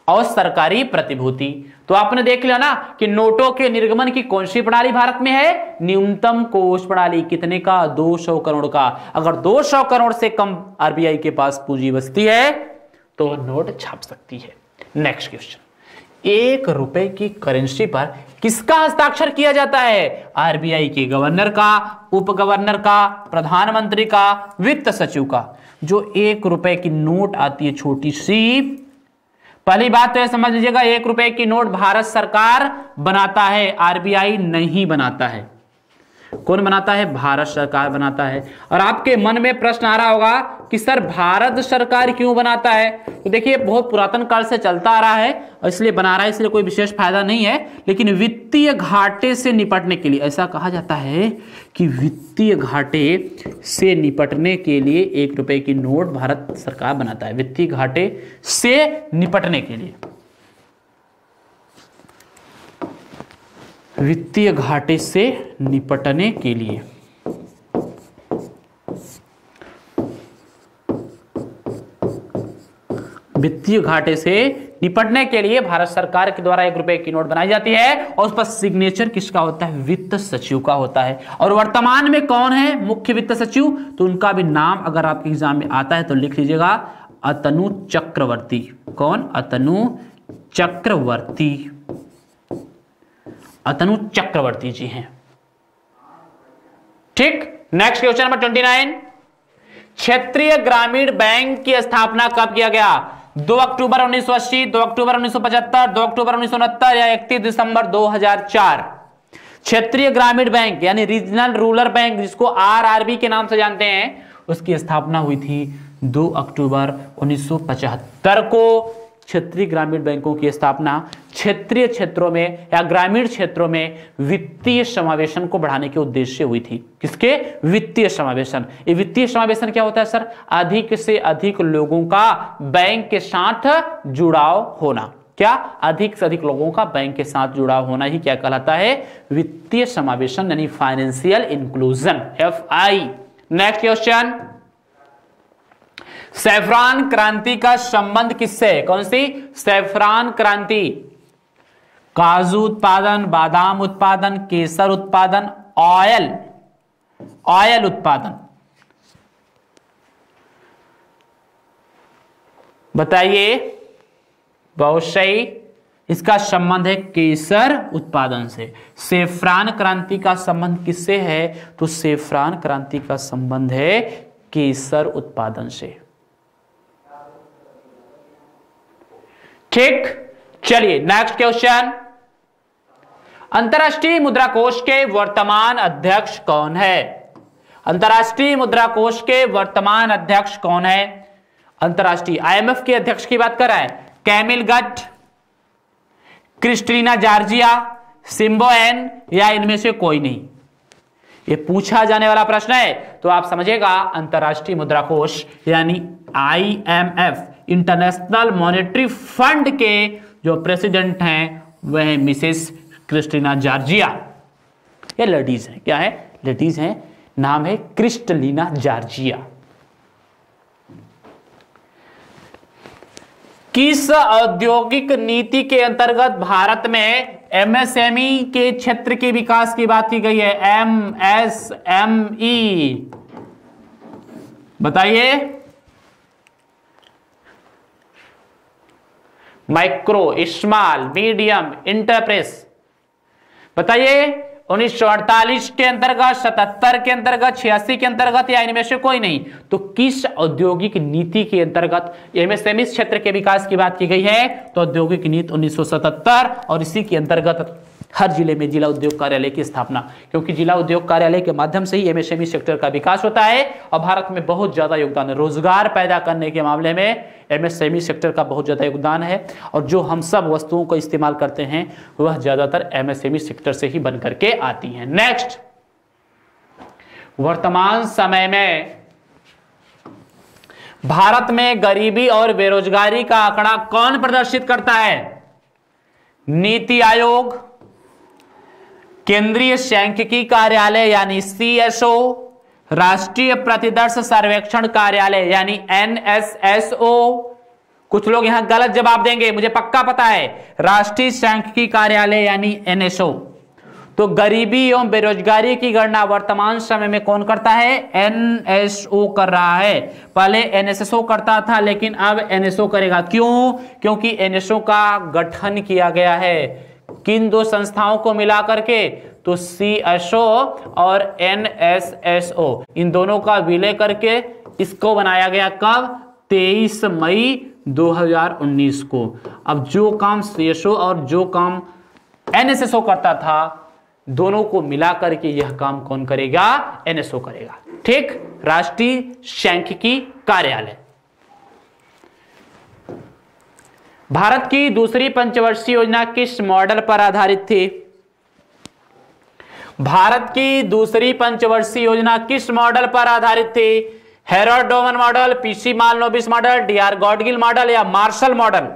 और सरकारी प्रतिभूति। तो आपने देख लिया ना कि नोटों के निर्गमन की कौन सी प्रणाली भारत में है? न्यूनतम कोष प्रणाली। कितने का? 200 करोड़ का। अगर 200 करोड़ से कम आरबीआई के पास पूंजी बचती है तो नोट छाप सकती है। नेक्स्ट क्वेश्चन, 1 रुपए की करेंसी पर किसका हस्ताक्षर किया जाता है? आरबीआई के गवर्नर का, उप गवर्नर का, प्रधानमंत्री का, वित्त सचिव का। जो 1 रुपए की नोट आती है छोटी सी, पहली बात तो यह समझ लीजिएगा 1 रुपए की नोट भारत सरकार बनाता है, आरबीआई नहीं बनाता है। कौन बनाता है? भारत सरकार बनाता है। और आपके मन में प्रश्न आ रहा होगा कि सर भारत सरकार क्यों बनाता है? तो देखिए बहुत पुरातन काल से चलता आ रहा है और इसलिए बना रहा है, इसलिए कोई विशेष फायदा नहीं है। लेकिन वित्तीय घाटे से निपटने के लिए, ऐसा कहा जाता है कि वित्तीय घाटे से निपटने के लिए 1 रुपए की नोट भारत सरकार बनाता है, वित्तीय घाटे से निपटने के लिए। वित्तीय घाटे से निपटने के लिए वित्तीय घाटे से निपटने के लिए भारत सरकार के द्वारा 1 रुपए की नोट बनाई जाती है और उस पर सिग्नेचर किसका होता है? वित्त सचिव का होता है। और वर्तमान में कौन है मुख्य वित्त सचिव? तो उनका भी नाम अगर आपके एग्जाम में आता है तो लिख लीजिएगा, अतनु चक्रवर्ती। कौन? अतनु चक्रवर्ती। अतनु चक्रवर्ती जी हैं। ठीक, नेक्स्ट क्वेश्चन नंबर 29, क्षेत्रीय ग्रामीण बैंक की स्थापना कब किया गया? 2 अक्टूबर 1980, 2 अक्टूबर 1975, 2 अक्टूबर 1969 या 31 दिसंबर 2004? क्षेत्रीय ग्रामीण बैंक यानी रीजनल रूरल बैंक, जिसको आरआरबी के नाम से जानते हैं, उसकी स्थापना हुई थी 2 अक्टूबर 1975 को। क्षेत्रीय ग्रामीण बैंकों की स्थापना क्षेत्रीय क्षेत्रों में या ग्रामीण क्षेत्रों में वित्तीय समावेशन को बढ़ाने के उद्देश्य से हुई थी। किसके? वित्तीय समावेशन। ये वित्तीय समावेशन क्या होता है सर? अधिक से अधिक लोगों का बैंक के साथ जुड़ाव होना। क्या? अधिक से अधिक लोगों का बैंक के साथ जुड़ाव होना ही क्या कहलाता है? वित्तीय समावेशन यानी financial inclusion, FI। Next question, saffron क्रांति का संबंध किससे? कौन सी? सैफरान क्रांति। काजू उत्पादन, बादाम उत्पादन, केसर उत्पादन, ऑयल उत्पादन। बताइए। बहुत सही, इसका संबंध है केसर उत्पादन से। सैफरान क्रांति का संबंध किससे है? तो सैफरान क्रांति का संबंध है केसर उत्पादन से। ठीक, चलिए नेक्स्ट क्वेश्चन, अंतर्राष्ट्रीय मुद्रा कोष के वर्तमान अध्यक्ष कौन है? अंतर्राष्ट्रीय मुद्रा कोष के वर्तमान अध्यक्ष कौन है? अंतर्राष्ट्रीय IMF के अध्यक्ष की बात कर रहा है, कैमिल गट, क्रिस्टलिना जॉर्जिया, सिम्बो एन, या इनमें से कोई नहीं? ये पूछा जाने वाला प्रश्न है। तो आप समझिएगा अंतर्राष्ट्रीय मुद्रा कोष यानी IMF, इंटरनेशनल मॉनेटरी फंड के जो प्रेसिडेंट हैं वह है मिसेस क्रिस्टलिना जॉर्जिया। ये लेडीज हैं। क्या है? लेडीज हैं। नाम है क्रिस्टलिना जॉर्जिया। किस औद्योगिक नीति के अंतर्गत भारत में MSME के क्षेत्र के विकास की बात की गई है? MSME बताइए। Micro, small, medium enterprise. बताइए 1948 के अंतर्गत, 77 के अंतर्गत, 86 के अंतर्गत, या इनमें से कोई नहीं? तो किस औद्योगिक नीति के अंतर्गत MSME क्षेत्र के विकास की बात की गई है? तो औद्योगिक नीति 1977 और इसी के अंतर्गत हर जिले में जिला उद्योग कार्यालय की स्थापना, क्योंकि जिला उद्योग कार्यालय के माध्यम से ही एमएसएमई सेक्टर का विकास होता है और भारत में बहुत ज्यादा योगदान है रोजगार पैदा करने के मामले में। एमएसएमई सेक्टर का बहुत ज्यादा योगदान है और जो हम सब वस्तुओं को इस्तेमाल करते हैं वह ज्यादातर एमएसएमई सेक्टर से ही बन करके आती हैं। नेक्स्ट, वर्तमान समय में भारत में गरीबी और बेरोजगारी का आंकड़ा कौन प्रदर्शित करता है? नीति आयोग, केंद्रीय सांख्यिकी कार्यालय यानी सीएसओ, राष्ट्रीय प्रतिदर्श सर्वेक्षण कार्यालय यानी एनएसएसओ। कुछ लोग यहां गलत जवाब देंगे, मुझे पक्का पता है। राष्ट्रीय सांख्यिकी कार्यालय यानी एनएसओ। तो गरीबी एवं बेरोजगारी की गणना वर्तमान समय में कौन करता है? एनएसओ कर रहा है। पहले एनएसएसओ करता था लेकिन अब एनएसओ करेगा। क्यों? क्योंकि एनएसओ का गठन किया गया है किन दो संस्थाओं को मिला करके? तो सीएसओ और एनएसएसओ, इन दोनों का विलय करके इसको बनाया गया। कब? 23 मई 2019 को। अब जो काम सीएसओ और जो काम एनएसएसओ करता था दोनों को मिला करके यह काम कौन करेगा? एनएसओ करेगा। ठीक, राष्ट्रीय सांख्यिकी कार्यालय। भारत की दूसरी पंचवर्षीय योजना किस मॉडल पर आधारित थी? भारत की दूसरी पंचवर्षीय योजना किस मॉडल पर आधारित थी? Harrod Domar model, P C Mahalanobis model, D R Gadgil model या मार्शल मॉडल?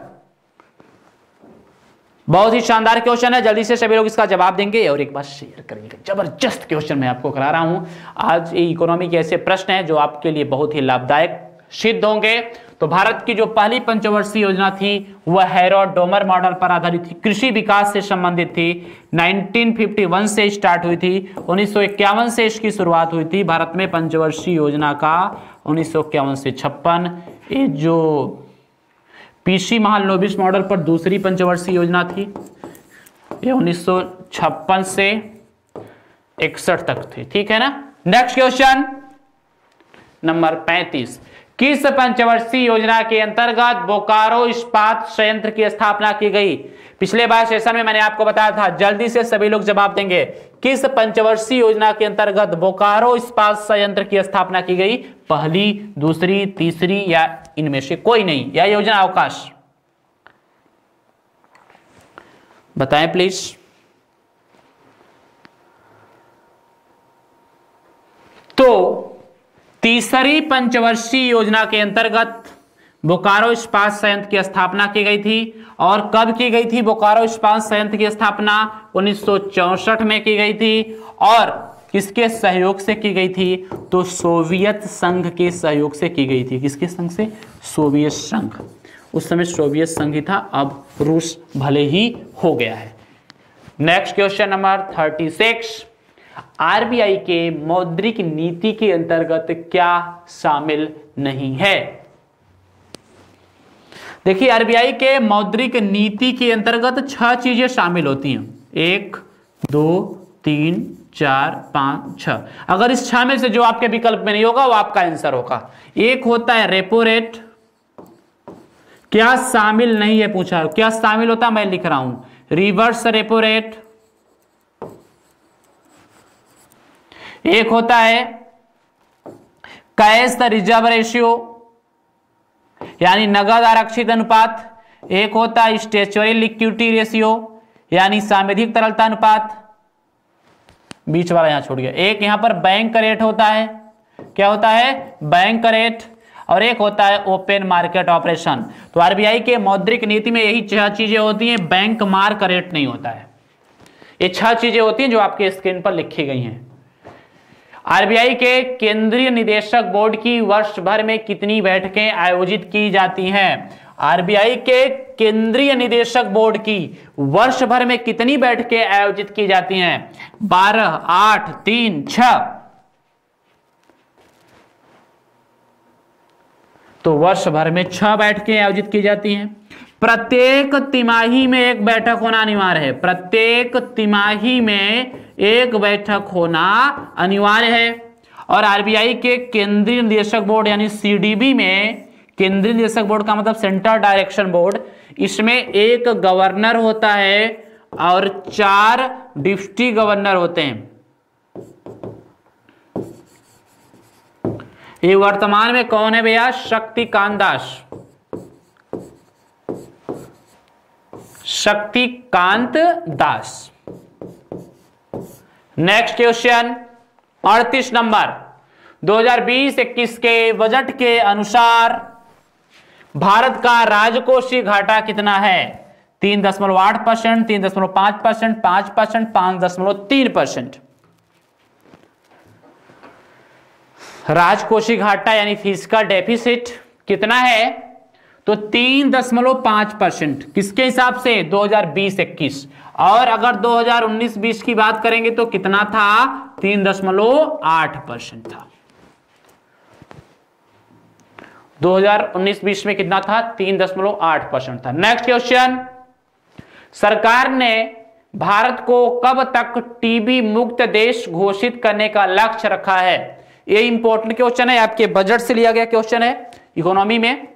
बहुत ही शानदार क्वेश्चन है, जल्दी से सभी लोग इसका जवाब देंगे और एक बार शेयर करेंगे। जबरदस्त क्वेश्चन मैं आपको करा रहा हूं आज। ये इकोनॉमी के ऐसे प्रश्न हैं जो आपके लिए बहुत ही लाभदायक सिद्ध होंगे। तो भारत की जो पहली पंचवर्षीय योजना थी वह हेरोल्ड डोमर मॉडल पर आधारित थी, कृषि विकास से संबंधित थी। 1951 से स्टार्ट हुई थी, 1951 से इसकी शुरुआत हुई थी भारत में पंचवर्षीय योजना का। 1951 से 56 ये जो पीसी महालनोबिस मॉडल पर दूसरी पंचवर्षीय योजना थी ये 1956 से 61 तक थी। ठीक है ना। नेक्स्ट क्वेश्चन नंबर 35, किस पंचवर्षीय योजना के अंतर्गत बोकारो इस्पात संयंत्र की स्थापना की गई? पिछले बार सेशन में मैंने आपको बताया था, जल्दी से सभी लोग जवाब देंगे। किस पंचवर्षीय योजना के अंतर्गत बोकारो इस्पात संयंत्र की स्थापना की गई? पहली, दूसरी, तीसरी या इनमें से कोई नहीं? यह योजना अवकाश बताएं प्लीज। तो तीसरी पंचवर्षीय योजना के अंतर्गत बोकारो इस्पात संयंत्र की स्थापना की गई थी। और कब की गई थी बोकारो इस्पात संयंत्र की स्थापना? 1964 में की गई थी। और किसके सहयोग से की गई थी? तो सोवियत संघ के सहयोग से की गई थी। किसके संघ से? सोवियत संघ। उस समय सोवियत संघ ही था, अब रूस भले ही हो गया है। नेक्स्ट क्वेश्चन नंबर 36, आरबीआई के मौद्रिक नीति के अंतर्गत क्या शामिल नहीं है? देखिए, आरबीआई के मौद्रिक नीति के अंतर्गत 6 चीजें शामिल होती हैं। 1, 2, 3, 4, 5, 6। अगर इस 6 में से जो आपके विकल्प में नहीं होगा वो आपका आंसर होगा। एक होता है रेपो रेट। क्या शामिल नहीं है पूछा, क्या शामिल होता मैं लिख रहा हूं। Reverse repo rate. एक होता है कैश रिजर्व रेशियो यानी नगद आरक्षित अनुपात। एक होता है स्टेचुअरी लिक्विडिटी रेशियो यानी सांविधिक तरलता अनुपात। बीच वाला यहां छोड़ गया। एक यहां पर बैंक रेट होता है। क्या होता है? Bank rate. और एक होता है ओपन मार्केट ऑपरेशन। तो आरबीआई के मौद्रिक नीति में यही 6 चीजें होती हैं, बैंक मार्क रेट नहीं होता है। ये 6 चीजें होती हैं जो आपके स्क्रीन पर लिखी गई हैं। आरबीआई के केंद्रीय निदेशक बोर्ड की वर्ष भर में कितनी बैठकें आयोजित की जाती हैं? आरबीआई के केंद्रीय निदेशक बोर्ड की वर्ष भर में कितनी बैठकें आयोजित की जाती हैं? 12, 8, 3, 6। तो वर्ष भर में 6 बैठकें आयोजित की जाती हैं। प्रत्येक तिमाही में एक बैठक होना अनिवार्य है। प्रत्येक तिमाही में एक बैठक होना अनिवार्य है। और आरबीआई के केंद्रीय निदेशक बोर्ड यानी सीडीबी में, केंद्रीय निदेशक बोर्ड का मतलब सेंट्रल डायरेक्शन बोर्ड, इसमें एक गवर्नर होता है और 4 डिप्टी गवर्नर होते हैं। ये वर्तमान में कौन है भैया? Shaktikanta Das. Shaktikanta Das. Next question 38 number, 2020-21 के बजट के अनुसार भारत का राजकोषीय घाटा कितना है? 3.8%, 3.5%, 5%, 5.3%। राजकोषीय घाटा यानी फिस्कल डेफिसिट कितना है? तो 3.5%। किसके हिसाब से? 2020-21। और अगर 2019-20 की बात करेंगे तो कितना था? 3.8% था। 2019-20 में कितना था? 3.8% था। नेक्स्ट क्वेश्चन, सरकार ने भारत को कब तक टीबी मुक्त देश घोषित करने का लक्ष्य रखा है? ये इंपॉर्टेंट क्वेश्चन है, आपके बजट से लिया गया क्वेश्चन है इकोनॉमी में,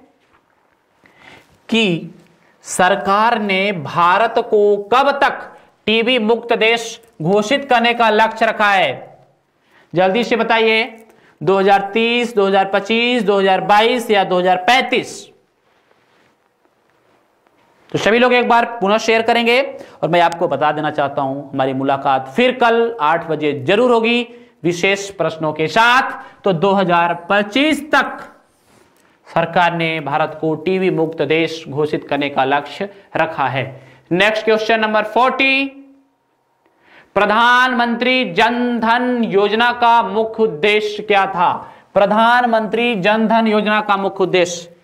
कि सरकार ने भारत को कब तक टीबी मुक्त देश घोषित करने का लक्ष्य रखा है? जल्दी से बताइए। 2030, 2025, 2022 या 2035? तो सभी लोग एक बार पुनः शेयर करेंगे। और मैं आपको बता देना चाहता हूं, हमारी मुलाकात फिर कल 8 बजे जरूर होगी विशेष प्रश्नों के साथ। तो 2025 तक सरकार ने भारत को टीबी मुक्त देश घोषित करने का लक्ष्य रखा है। नेक्स्ट क्वेश्चन नंबर 40, प्रधानमंत्री जन धन योजना का मुख्य उद्देश्य क्या था? प्रधानमंत्री जन धन योजना का मुख्य उद्देश्य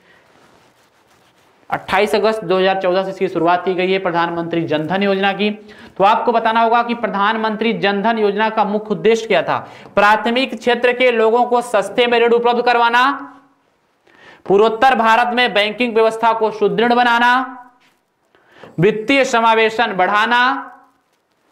28 अगस्त 2014 से इसकी शुरुआत की गई है प्रधानमंत्री जन धन योजना की। तो आपको बताना होगा कि प्रधानमंत्री जन धन योजना का मुख्य उद्देश्य क्या था? प्राथमिक क्षेत्र के लोगों को सस्ते में ऋण उपलब्ध करवाना, पूर्वोत्तर भारत में बैंकिंग व्यवस्था को सुदृढ़ बनाना, वित्तीय समावेशन बढ़ाना,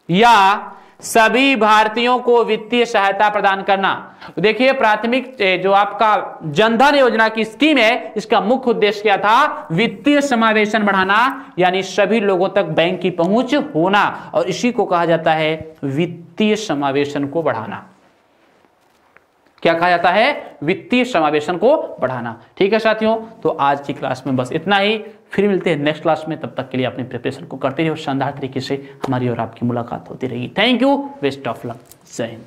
या सभी भारतीयों को वित्तीय सहायता प्रदान करना। तो देखिए, प्राथमिक जो आपका जनधन योजना की स्कीम है, इसका मुख्य उद्देश्य क्या था? वित्तीय समावेशन बढ़ाना, यानी सभी लोगों तक बैंक की पहुंच होना, और इसी को कहा जाता है वित्तीय समावेशन को बढ़ाना। क्या कहा जाता है? वित्तीय समावेशन को बढ़ाना। ठीक है साथियों, तो आज की क्लास में बस इतना ही। फिर मिलते हैं नेक्स्ट क्लास में। तब तक के लिए अपनी प्रिपरेशन को करते रहिए और शानदार तरीके से हमारी और आपकी मुलाकात होती रहेगी। Thank you, best of luck, जय हिंद।